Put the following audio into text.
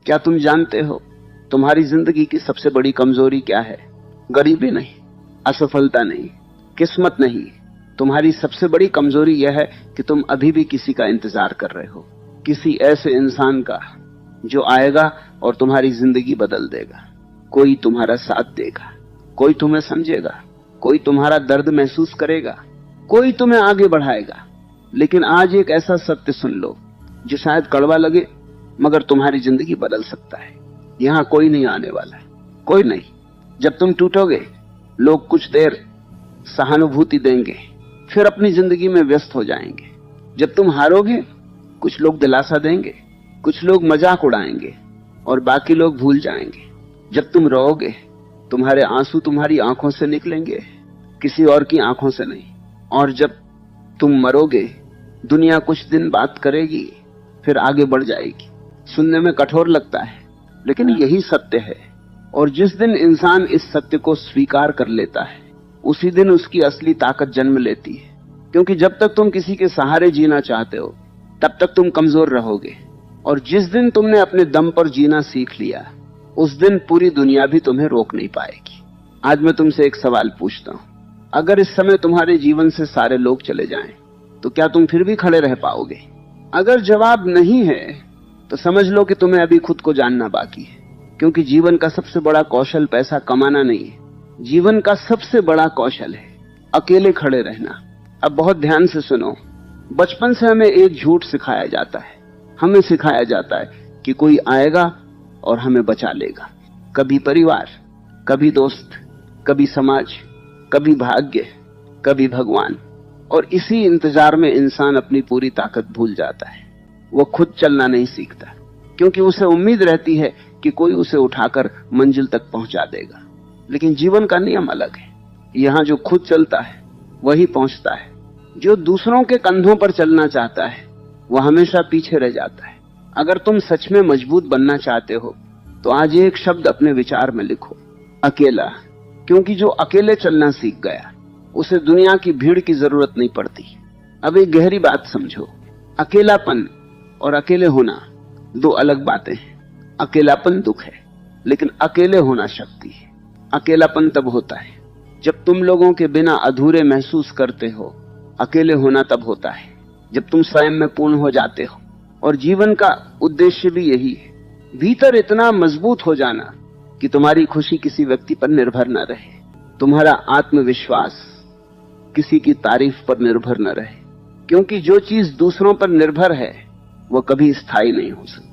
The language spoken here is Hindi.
क्या तुम जानते हो तुम्हारी जिंदगी की सबसे बड़ी कमजोरी क्या है? गरीबी नहीं, असफलता नहीं, किस्मत नहीं। तुम्हारी सबसे बड़ी कमजोरी यह है कि तुम अभी भी किसी का इंतजार कर रहे हो, किसी ऐसे इंसान का जो आएगा और तुम्हारी जिंदगी बदल देगा। कोई तुम्हारा साथ देगा, कोई तुम्हें समझेगा, कोई तुम्हारा दर्द महसूस करेगा, कोई तुम्हें आगे बढ़ाएगा। लेकिन आज एक ऐसा सत्य सुन लो जो शायद कड़वा लगे, मगर तुम्हारी जिंदगी बदल सकता है। यहां कोई नहीं आने वाला है, कोई नहीं। जब तुम टूटोगे, लोग कुछ देर सहानुभूति देंगे, फिर अपनी जिंदगी में व्यस्त हो जाएंगे। जब तुम हारोगे, कुछ लोग दिलासा देंगे, कुछ लोग मजाक उड़ाएंगे और बाकी लोग भूल जाएंगे। जब तुम रोओगे, तुम्हारे आंसू तुम्हारी आंखों से निकलेंगे, किसी और की आंखों से नहीं। और जब तुम मरोगे, दुनिया कुछ दिन बात करेगी, फिर आगे बढ़ जाएगी। सुनने में कठोर लगता है, लेकिन यही सत्य है। और जिस दिन इंसान इस सत्य को स्वीकार कर लेता है, उसी दिन उसकी असली ताकत जन्म लेती है। क्योंकि जब तक तुम किसी के सहारे जीना चाहते हो, तब तक तुम कमजोर रहोगे। और जिस दिन तुमने अपने दम पर जीना सीख लिया, उस दिन पूरी दुनिया भी तुम्हें रोक नहीं पाएगी। आज मैं तुमसे एक सवाल पूछता हूं, अगर इस समय तुम्हारे जीवन से सारे लोग चले जाएं, तो क्या तुम फिर भी खड़े रह पाओगे? अगर जवाब नहीं है, तो समझ लो कि तुम्हें अभी खुद को जानना बाकी है। क्योंकि जीवन का सबसे बड़ा कौशल पैसा कमाना नहीं है, जीवन का सबसे बड़ा कौशल है अकेले खड़े रहना। अब बहुत ध्यान से सुनो। बचपन से हमें एक झूठ सिखाया जाता है। हमें सिखाया जाता है कि कोई आएगा और हमें बचा लेगा। कभी परिवार, कभी दोस्त, कभी समाज, कभी भाग्य, कभी भगवान। और इसी इंतजार में इंसान अपनी पूरी ताकत भूल जाता है। वो खुद चलना नहीं सीखता, क्योंकि उसे उम्मीद रहती है कि कोई उसे उठाकर मंजिल तक पहुंचा देगा। लेकिन जीवन का नियम अलग है। यहाँ जो खुद चलता है वही पहुंचता है। जो दूसरों के कंधों पर चलना चाहता है, वह हमेशा पीछे रह जाता है। अगर तुम सच में मजबूत बनना चाहते हो, तो आज एक शब्द अपने विचार में लिखो, अकेला। क्योंकि जो अकेले चलना सीख गया, उसे दुनिया की भीड़ की जरूरत नहीं पड़ती। अब एक गहरी बात समझो, अकेलापन और अकेले होना दो अलग बातें हैं। अकेलापन दुख है, लेकिन अकेले होना शक्ति है। अकेलापन तब होता है जब तुम लोगों के बिना अधूरे महसूस करते हो। अकेले होना तब होता है जब तुम स्वयं में पूर्ण हो जाते हो। और जीवन का उद्देश्य भी यही है, भीतर इतना मजबूत हो जाना कि तुम्हारी खुशी किसी व्यक्ति पर निर्भर न रहे, तुम्हारा आत्मविश्वास किसी की तारीफ पर निर्भर न रहे। क्योंकि जो चीज दूसरों पर निर्भर है, वो कभी स्थायी नहीं हो सकती।